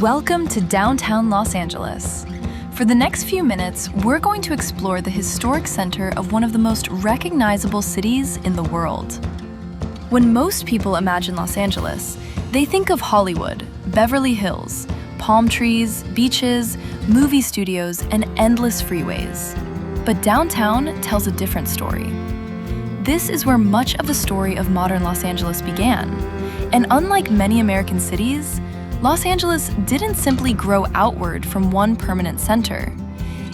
Welcome to downtown Los Angeles. For the next few minutes, we're going to explore the historic center of one of the most recognizable cities in the world. When most people imagine Los Angeles, they think of Hollywood, Beverly Hills, palm trees, beaches, movie studios, and endless freeways. But downtown tells a different story. This is where much of the story of modern Los Angeles began. And unlike many American cities, Los Angeles didn't simply grow outward from one permanent center.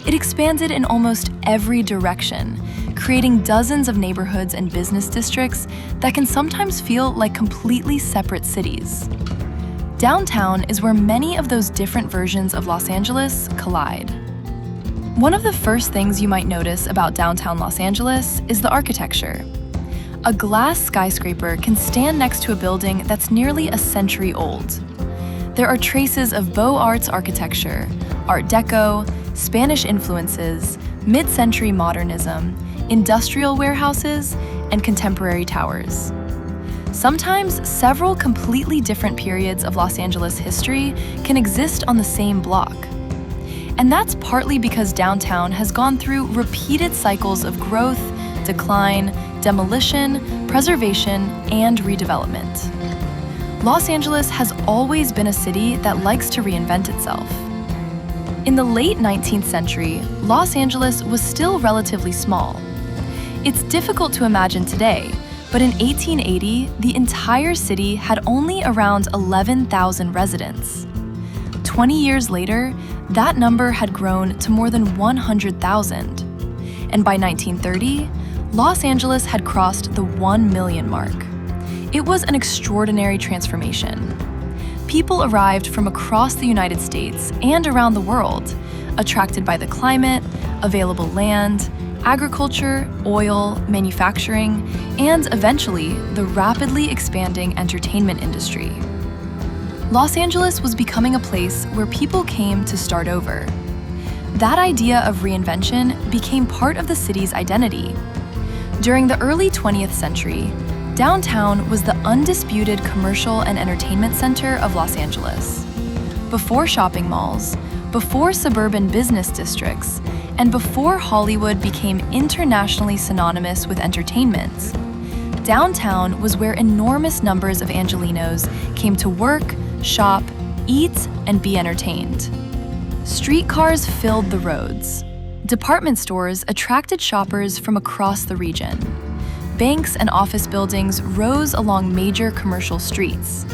It expanded in almost every direction, creating dozens of neighborhoods and business districts that can sometimes feel like completely separate cities. Downtown is where many of those different versions of Los Angeles collide. One of the first things you might notice about downtown Los Angeles is the architecture. A glass skyscraper can stand next to a building that's nearly a century old. There are traces of Beaux Arts architecture, Art Deco, Spanish influences, mid-century modernism, industrial warehouses, and contemporary towers. Sometimes several completely different periods of Los Angeles history can exist on the same block. And that's partly because downtown has gone through repeated cycles of growth, decline, demolition, preservation, and redevelopment. Los Angeles has always been a city that likes to reinvent itself. In the late 19th century, Los Angeles was still relatively small. It's difficult to imagine today, but in 1880, the entire city had only around 11,000 residents. 20 years later, that number had grown to more than 100,000. And by 1930, Los Angeles had crossed the 1 million mark. It was an extraordinary transformation. People arrived from across the United States and around the world, attracted by the climate, available land, agriculture, oil, manufacturing, and eventually the rapidly expanding entertainment industry. Los Angeles was becoming a place where people came to start over. That idea of reinvention became part of the city's identity. During the early 20th century, downtown was the undisputed commercial and entertainment center of Los Angeles. Before shopping malls, before suburban business districts, and before Hollywood became internationally synonymous with entertainment, downtown was where enormous numbers of Angelenos came to work, shop, eat, and be entertained. Streetcars filled the roads. Department stores attracted shoppers from across the region. Banks and office buildings rose along major commercial streets,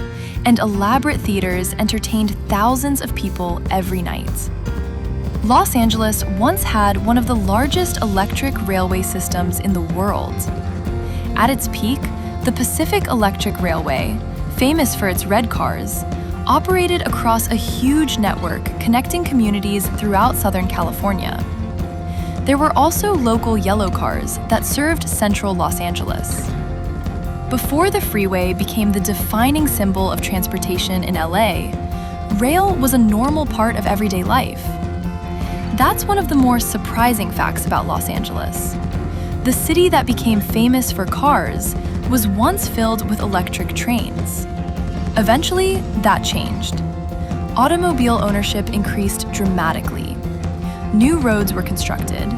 and elaborate theaters entertained thousands of people every night. Los Angeles once had one of the largest electric railway systems in the world. At its peak, the Pacific Electric Railway, famous for its red cars, operated across a huge network connecting communities throughout Southern California. There were also local yellow cars that served central Los Angeles. Before the freeway became the defining symbol of transportation in LA, rail was a normal part of everyday life. That's one of the more surprising facts about Los Angeles. The city that became famous for cars was once filled with electric trains. Eventually, that changed. Automobile ownership increased dramatically. New roads were constructed,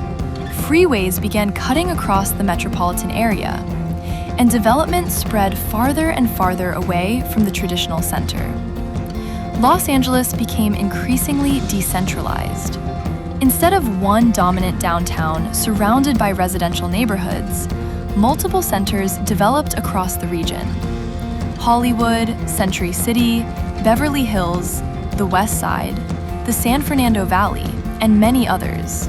freeways began cutting across the metropolitan area, and development spread farther and farther away from the traditional center. Los Angeles became increasingly decentralized. Instead of one dominant downtown surrounded by residential neighborhoods, multiple centers developed across the region. Hollywood, Century City, Beverly Hills, the West Side, the San Fernando Valley, and many others.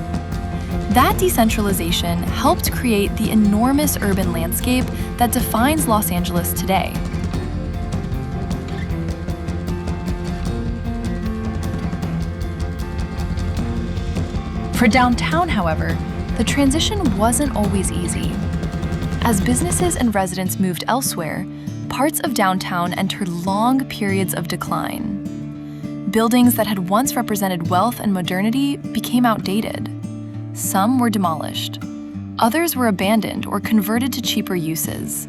That decentralization helped create the enormous urban landscape that defines Los Angeles today. For downtown, however, the transition wasn't always easy. As businesses and residents moved elsewhere, parts of downtown entered long periods of decline. Buildings that had once represented wealth and modernity became outdated. Some were demolished. Others were abandoned or converted to cheaper uses.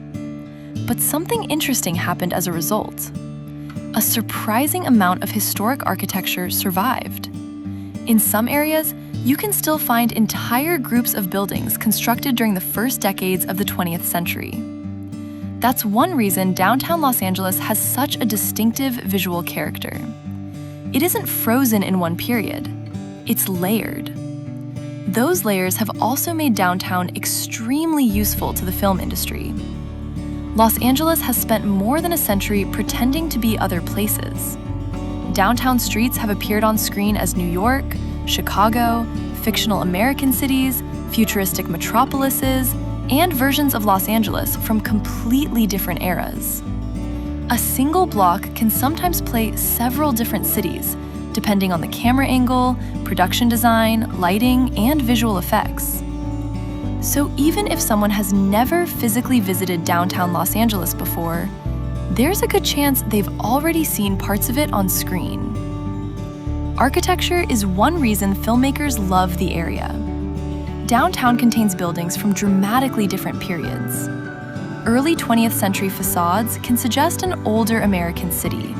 But something interesting happened as a result. a surprising amount of historic architecture survived. In some areas, you can still find entire groups of buildings constructed during the first decades of the 20th century. That's one reason downtown Los Angeles has such a distinctive visual character. It isn't frozen in one period, it's layered. Those layers have also made downtown extremely useful to the film industry. Los Angeles has spent more than a century pretending to be other places. Downtown streets have appeared on screen as New York, Chicago, fictional American cities, futuristic metropolises, and versions of Los Angeles from completely different eras. A single block can sometimes play several different cities, depending on the camera angle, production design, lighting, and visual effects. So even if someone has never physically visited downtown Los Angeles before, there's a good chance they've already seen parts of it on screen. Architecture is one reason filmmakers love the area. Downtown contains buildings from dramatically different periods. Early 20th century facades can suggest an older American city.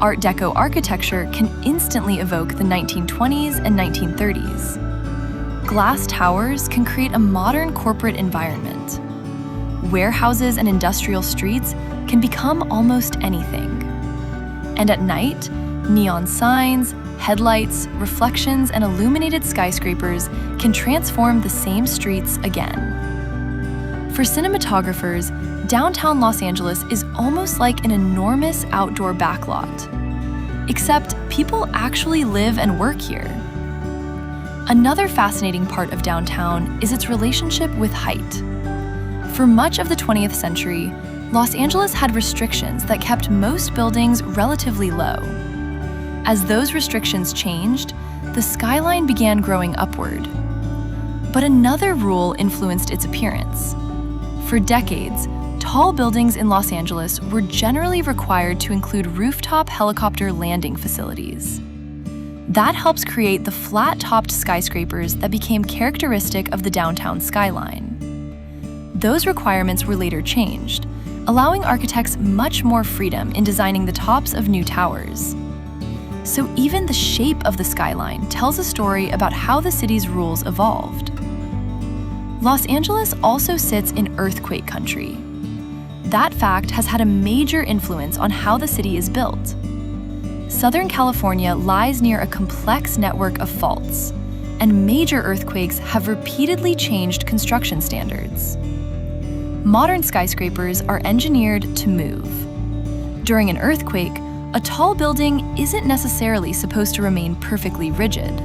Art Deco architecture can instantly evoke the 1920s and 1930s. Glass towers can create a modern corporate environment. Warehouses and industrial streets can become almost anything. And at night, neon signs, headlights, reflections, and illuminated skyscrapers can transform the same streets again. For cinematographers, downtown Los Angeles is almost like an enormous outdoor backlot. Except people actually live and work here. Another fascinating part of downtown is its relationship with height. For much of the 20th century, Los Angeles had restrictions that kept most buildings relatively low. As those restrictions changed, the skyline began growing upward. But another rule influenced its appearance. For decades, tall buildings in Los Angeles were generally required to include rooftop helicopter landing facilities. That helps create the flat-topped skyscrapers that became characteristic of the downtown skyline. Those requirements were later changed, allowing architects much more freedom in designing the tops of new towers. So even the shape of the skyline tells a story about how the city's rules evolved. Los Angeles also sits in earthquake country. That fact has had a major influence on how the city is built. Southern California lies near a complex network of faults, and major earthquakes have repeatedly changed construction standards. Modern skyscrapers are engineered to move. During an earthquake, a tall building isn't necessarily supposed to remain perfectly rigid.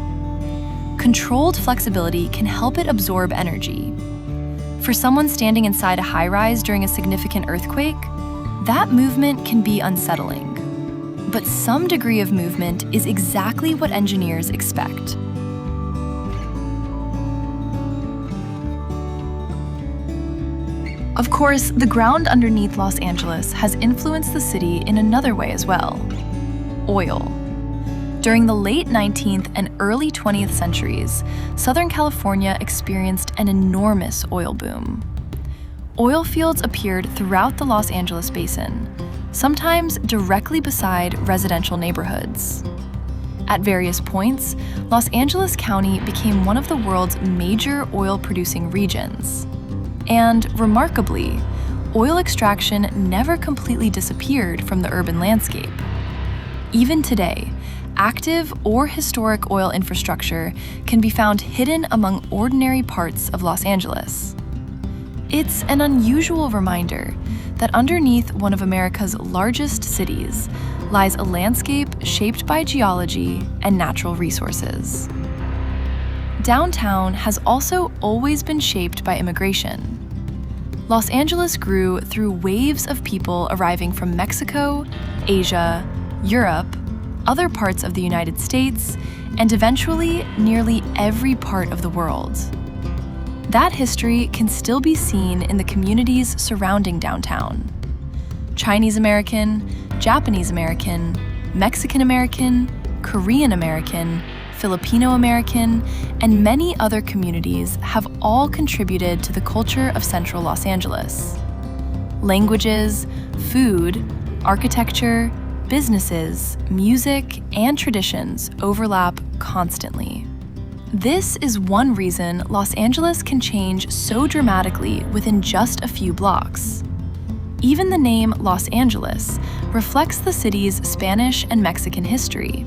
Controlled flexibility can help it absorb energy. For someone standing inside a high-rise during a significant earthquake, that movement can be unsettling. But some degree of movement is exactly what engineers expect. Of course, the ground underneath Los Angeles has influenced the city in another way as well: oil. During the late 19th and early 20th centuries, Southern California experienced an enormous oil boom. Oil fields appeared throughout the Los Angeles basin, sometimes directly beside residential neighborhoods. At various points, Los Angeles County became one of the world's major oil-producing regions. And remarkably, oil extraction never completely disappeared from the urban landscape. Even today, active or historic oil infrastructure can be found hidden among ordinary parts of Los Angeles. It's an unusual reminder that underneath one of America's largest cities lies a landscape shaped by geology and natural resources. Downtown has also always been shaped by immigration. Los Angeles grew through waves of people arriving from Mexico, Asia, Europe, other parts of the United States, and eventually nearly every part of the world. That history can still be seen in the communities surrounding downtown. Chinese American, Japanese American, Mexican American, Korean American, Filipino American, and many other communities have all contributed to the culture of Central Los Angeles. Languages, food, architecture, businesses, music, and traditions overlap constantly. This is one reason Los Angeles can change so dramatically within just a few blocks. Even the name Los Angeles reflects the city's Spanish and Mexican history.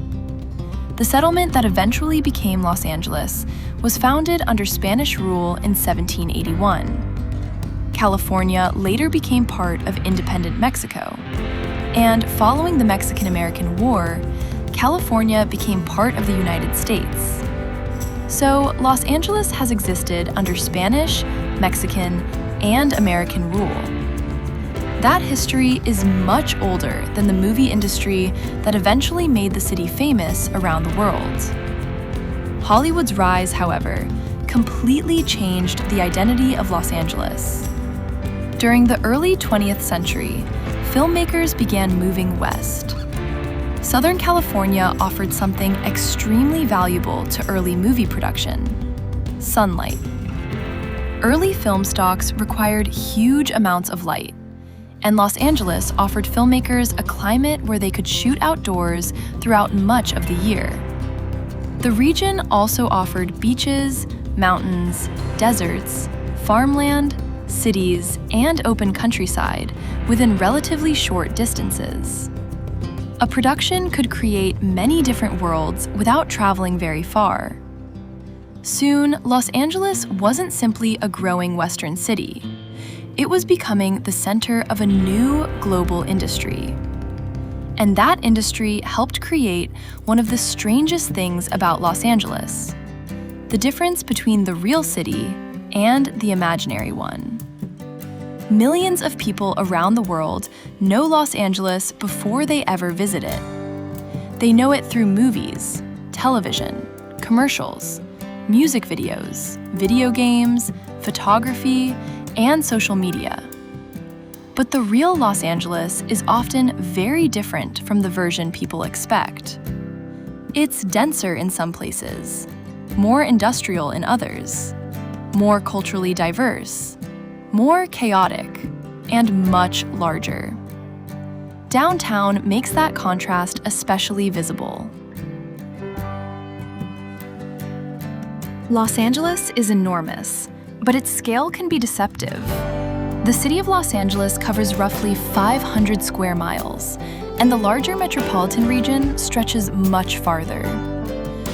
The settlement that eventually became Los Angeles was founded under Spanish rule in 1781. California later became part of independent Mexico. And following the Mexican-American War, California became part of the United States. So Los Angeles has existed under Spanish, Mexican, and American rule. That history is much older than the movie industry that eventually made the city famous around the world. Hollywood's rise, however, completely changed the identity of Los Angeles. During the early 20th century, filmmakers began moving west. Southern California offered something extremely valuable to early movie production: sunlight. Early film stocks required huge amounts of light, and Los Angeles offered filmmakers a climate where they could shoot outdoors throughout much of the year. The region also offered beaches, mountains, deserts, farmland, cities, and open countryside within relatively short distances. A production could create many different worlds without traveling very far. Soon, Los Angeles wasn't simply a growing Western city. It was becoming the center of a new global industry. And that industry helped create one of the strangest things about Los Angeles: the difference between the real city and the imaginary one. Millions of people around the world know Los Angeles before they ever visit it. They know it through movies, television, commercials, music videos, video games, photography, and social media. But the real Los Angeles is often very different from the version people expect. It's denser in some places, more industrial in others, more culturally diverse, more chaotic, and much larger. Downtown makes that contrast especially visible. Los Angeles is enormous, but its scale can be deceptive. The city of Los Angeles covers roughly 500 square miles, and the larger metropolitan region stretches much farther.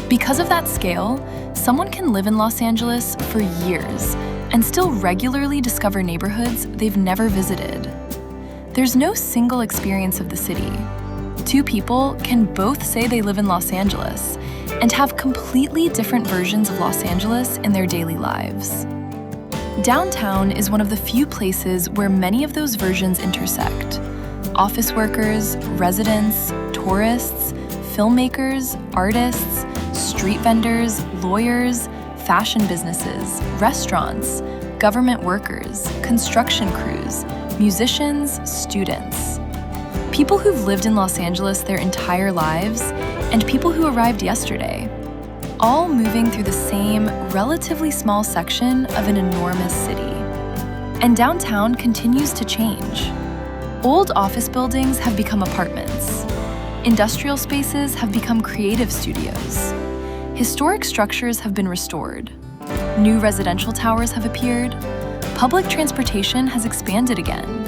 Because of that scale, someone can live in Los Angeles for years and still regularly discover neighborhoods they've never visited. There's no single experience of the city. Two people can both say they live in Los Angeles and have completely different versions of Los Angeles in their daily lives. Downtown is one of the few places where many of those versions intersect. Office workers, residents, tourists, filmmakers, artists, street vendors, lawyers, fashion businesses, restaurants, government workers, construction crews, musicians, students. People who've lived in Los Angeles their entire lives, and people who arrived yesterday, all moving through the same relatively small section of an enormous city. And downtown continues to change. Old office buildings have become apartments. Industrial spaces have become creative studios. Historic structures have been restored. New residential towers have appeared. Public transportation has expanded again.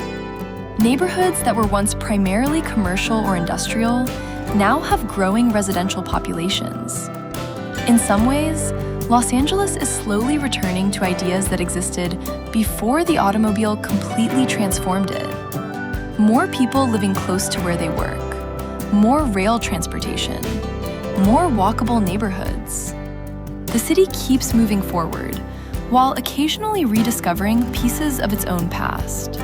Neighborhoods that were once primarily commercial or industrial now have growing residential populations. In some ways, Los Angeles is slowly returning to ideas that existed before the automobile completely transformed it. More people living close to where they work, more rail transportation, more walkable neighborhoods. The city keeps moving forward, while occasionally rediscovering pieces of its own past.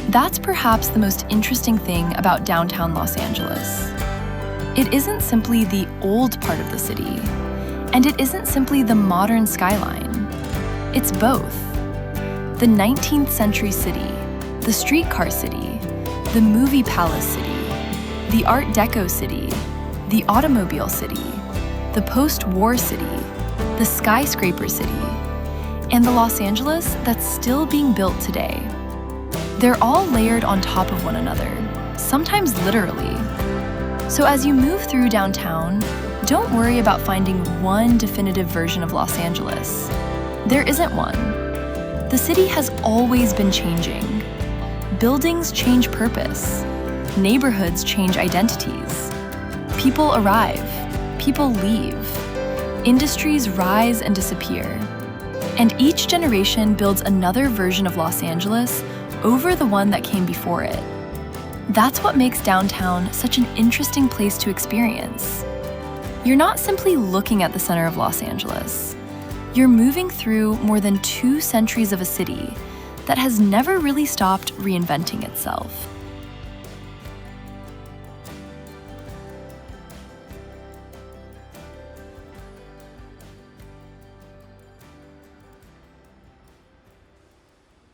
That's perhaps the most interesting thing about downtown Los Angeles. It isn't simply the old part of the city, and it isn't simply the modern skyline. It's both. The 19th century city, the streetcar city, the movie palace city, the Art Deco city, the automobile city, the post-war city, the skyscraper city, and the Los Angeles that's still being built today. They're all layered on top of one another, sometimes literally, So as you move through downtown, don't worry about finding one definitive version of Los Angeles. There isn't one. The city has always been changing. Buildings change purpose. Neighborhoods change identities. People arrive. People leave. Industries rise and disappear. And each generation builds another version of Los Angeles over the one that came before it. That's what makes downtown such an interesting place to experience. You're not simply looking at the center of Los Angeles. You're moving through more than 2 centuries of a city that has never really stopped reinventing itself.